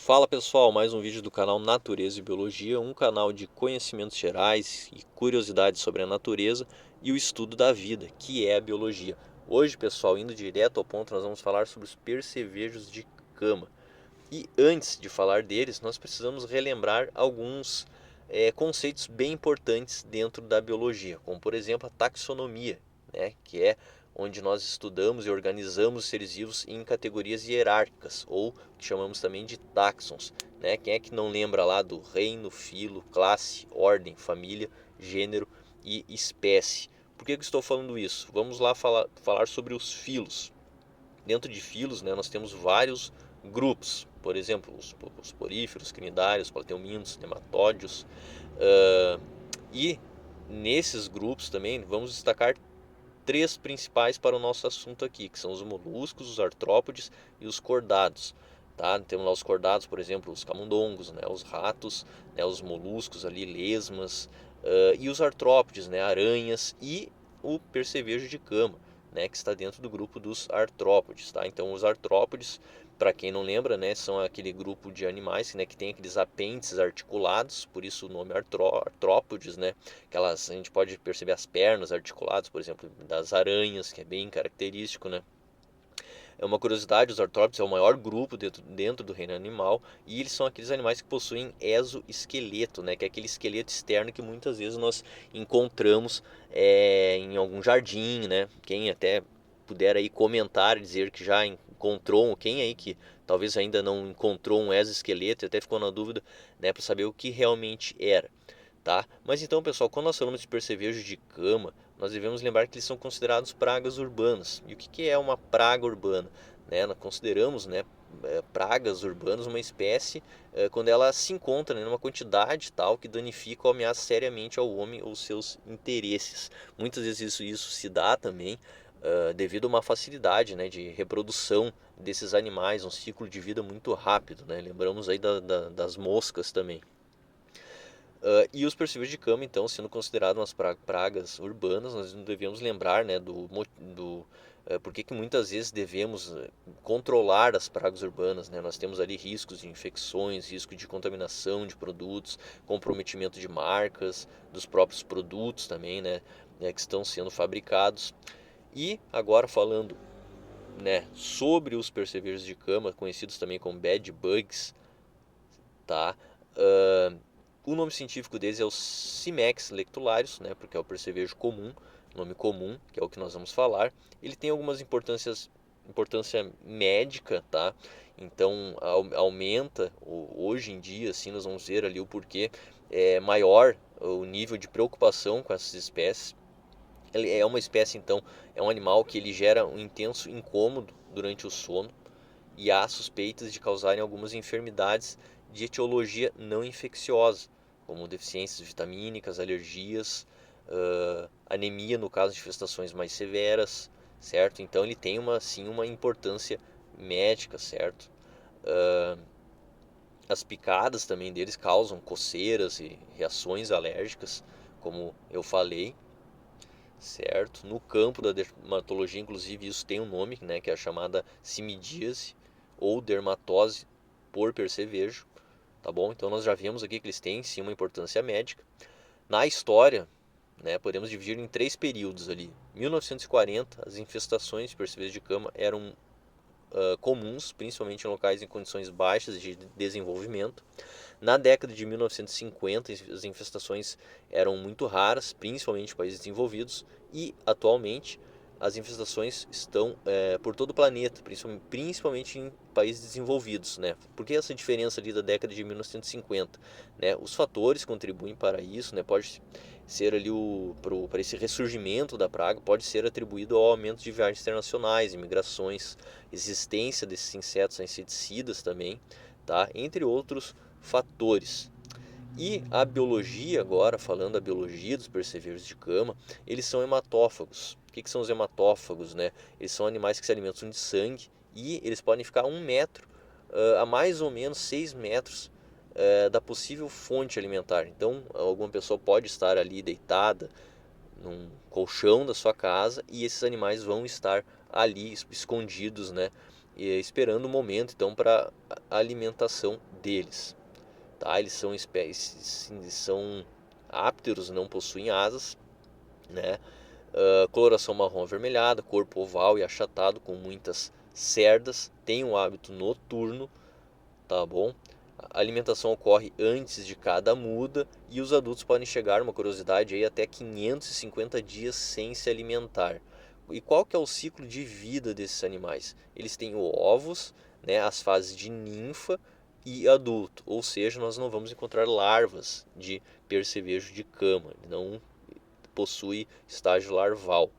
Fala pessoal, mais um vídeo do canal Natureza e Biologia, um canal de conhecimentos gerais e curiosidades sobre a natureza e o estudo da vida, que é a biologia. Hoje, pessoal, indo direto ao ponto, nós vamos falar sobre os percevejos de cama. E antes de falar deles, nós precisamos relembrar alguns conceitos bem importantes dentro da biologia, como por exemplo a taxonomia, né, que é onde nós estudamos e organizamos os seres vivos em categorias hierárquicas, ou que chamamos também de táxons. Né? Quem é que não lembra lá do reino, filo, classe, ordem, família, gênero e espécie? Por que eu estou falando isso? Vamos lá falar sobre os filos. Dentro de filos, né, nós temos vários grupos, por exemplo, os poríferos, crinidários, plateumintos, nematódios, e nesses grupos também vamos destacar três principais para o nosso assunto aqui, que são os moluscos, os artrópodes e os cordados. Tá? Temos lá os cordados, por exemplo, os camundongos, né, os ratos, né, os moluscos ali, lesmas, e os artrópodes, né, aranhas e o percevejo de cama, né, que está dentro do grupo dos artrópodes. Tá? Então os artrópodes, para quem não lembra, né, são aquele grupo de animais, né, que tem aqueles apêndices articulados, por isso o nome artrópodes, né, aquelas, a gente pode perceber as pernas articuladas, por exemplo, das aranhas, que é bem característico, né? É uma curiosidade, os artrópodes é o maior grupo dentro do reino animal e eles são aqueles animais que possuem exoesqueleto, né? Que é aquele esqueleto externo que muitas vezes nós encontramos em algum jardim, né? Quem até puder aí comentar, dizer que já encontrou, quem aí que talvez ainda não encontrou um exoesqueleto e até ficou na dúvida, né, para saber o que realmente era. Tá? Mas então, pessoal, quando nós falamos de percevejo de cama, nós devemos lembrar que eles são considerados pragas urbanas. E o que é uma praga urbana? Né? Nós consideramos, né, pragas urbanas uma espécie quando ela se encontra, né, numa quantidade tal que danifica ou ameaça seriamente ao homem ou seus interesses. Muitas vezes isso se dá também devido a uma facilidade, né, de reprodução desses animais, um ciclo de vida muito rápido. Né? Lembramos aí das moscas também. E os percevejos de cama, então, sendo considerados umas pragas urbanas, nós devemos lembrar, né, por que muitas vezes devemos controlar as pragas urbanas. Né? Nós temos ali riscos de infecções, risco de contaminação de produtos, comprometimento de marcas, dos próprios produtos também, né, que estão sendo fabricados. E agora falando, né, sobre os percevejos de cama, conhecidos também como bed bugs, tá? O nome científico deles é o Cimex lectularius, né, porque é o percevejo comum, nome comum, que é o que nós vamos falar. Ele tem algumas importância médica, tá? Então aumenta, hoje em dia, assim, nós vamos ver ali o porquê é maior o nível de preocupação com essas espécies. Ele é uma espécie, então, é um animal que ele gera um intenso incômodo durante o sono e há suspeitas de causarem algumas enfermidades de etiologia não infecciosa, como deficiências vitamínicas, alergias, anemia no caso de infestações mais severas, certo? Então ele tem sim uma importância médica, certo? As picadas também deles causam coceiras e reações alérgicas, como eu falei, certo? No campo da dermatologia, inclusive, isso tem um nome, né, que é a chamada simidíase ou dermatose por percevejo, tá bom? Então nós já vimos aqui que eles têm sim uma importância médica. Na história, né, podemos dividir em três períodos ali. 1940, as infestações de percevejo de cama eram comuns, principalmente em locais em condições baixas de desenvolvimento. Na década de 1950, as infestações eram muito raras, principalmente em países desenvolvidos, e atualmente as infestações estão por todo o planeta, principalmente em países desenvolvidos. Né? Por que essa diferença ali da década de 1950? Né? Os fatores contribuem para isso, né? Pode ser ali para esse ressurgimento da praga, pode ser atribuído ao aumento de viagens internacionais, imigrações, existência desses insetos inseticidas também, tá? Entre outros fatores. E a biologia agora, falando da biologia dos percevejos de cama, eles são hematófagos. O que são os hematófagos? Né? Eles são animais que se alimentam de sangue e eles podem ficar 1 metro a mais ou menos 6 metros da possível fonte alimentar. Então, alguma pessoa pode estar ali deitada num colchão da sua casa e esses animais vão estar ali escondidos, né, esperando o momento então para a alimentação deles. Tá? Eles são espécies, são ápteros, não possuem asas, né? Coloração marrom avermelhada, corpo oval e achatado com muitas cerdas, tem um hábito noturno, tá bom? A alimentação ocorre antes de cada muda e os adultos podem chegar, uma curiosidade aí, até 550 dias sem se alimentar. E qual que é o ciclo de vida desses animais? Eles têm ovos, né, as fases de ninfa e adulto, ou seja, nós não vamos encontrar larvas de percevejo de cama, ele não possui estágio larval.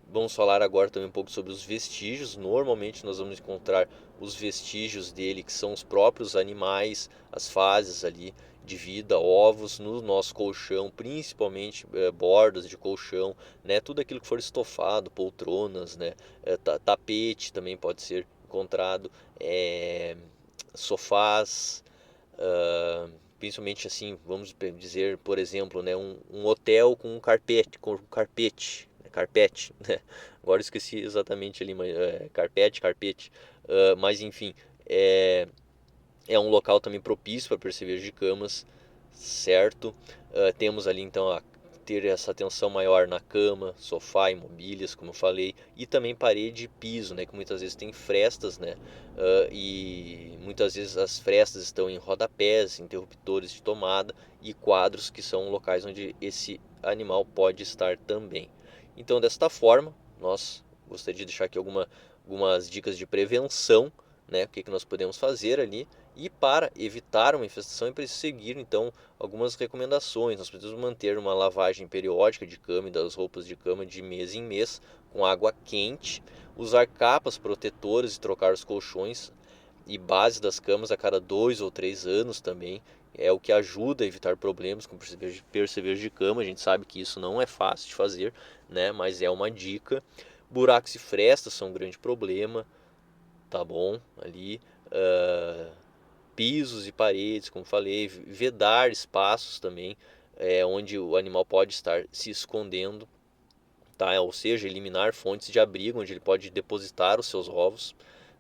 Vamos falar agora também um pouco sobre os vestígios. Normalmente nós vamos encontrar os vestígios dele, que são os próprios animais, as fases ali de vida, ovos no nosso colchão, principalmente bordas de colchão, né? Tudo aquilo que for estofado, poltronas, né? Tapete também pode ser encontrado, sofás, principalmente assim, vamos dizer, por exemplo, né? Um hotel com um carpete, carpete, né? Agora eu esqueci exatamente ali, mas carpete, mas enfim, é um local também propício para percevejo de camas, certo? Temos ali então a ter essa atenção maior na cama, sofá e mobílias, como eu falei, e também parede e piso, né, que muitas vezes tem frestas, né, e muitas vezes as frestas estão em rodapés, interruptores de tomada e quadros, que são locais onde esse animal pode estar também. Então, desta forma, nós gostaria de deixar aqui algumas dicas de prevenção, né, o que nós podemos fazer ali, e para evitar uma infestação é preciso seguir então algumas recomendações. Nós precisamos manter uma lavagem periódica de cama e das roupas de cama de mês em mês com água quente, usar capas protetoras e trocar os colchões e base das camas a cada 2 ou 3 anos também. É o que ajuda a evitar problemas com percevejo de cama. A gente sabe que isso não é fácil de fazer, né? Mas é uma dica. Buracos e frestas são um grande problema, tá bom? Ali, pisos e paredes, como falei, vedar espaços também, onde o animal pode estar se escondendo, tá? Ou seja, eliminar fontes de abrigo onde ele pode depositar os seus ovos,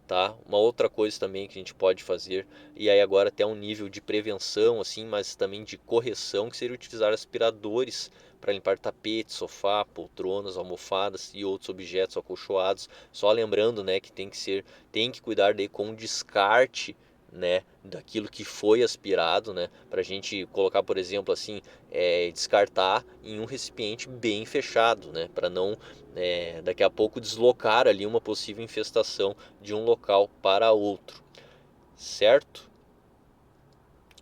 tá? Uma outra coisa também que a gente pode fazer, e aí agora até um nível de prevenção assim, mas também de correção, que seria utilizar aspiradores para limpar tapetes, sofá, poltronas, almofadas e outros objetos acolchoados. Só lembrando, né, que tem que cuidar daí com o descarte, né, daquilo que foi aspirado, né, para a gente colocar, por exemplo, assim, descartar em um recipiente bem fechado, né, para não daqui a pouco deslocar ali uma possível infestação de um local para outro, certo?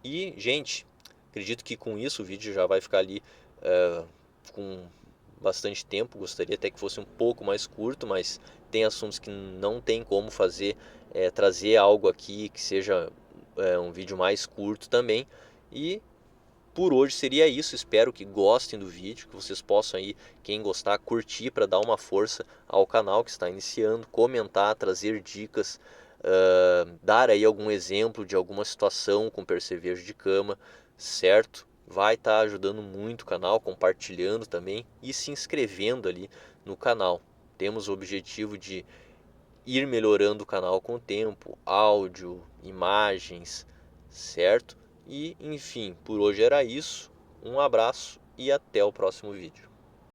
E, gente, acredito que com isso o vídeo já vai ficar ali com bastante tempo. Gostaria até que fosse um pouco mais curto, mas tem assuntos que não tem como trazer algo aqui que seja um vídeo mais curto também. E por hoje seria isso. Espero que gostem do vídeo, que vocês possam aí, quem gostar, curtir para dar uma força ao canal que está iniciando, comentar, trazer dicas, dar aí algum exemplo de alguma situação com percevejo de cama, certo? Vai estar ajudando muito o canal, compartilhando também e se inscrevendo ali no canal. Temos o objetivo de ir melhorando o canal com o tempo, áudio, imagens, certo? E enfim, por hoje era isso. Um abraço e até o próximo vídeo.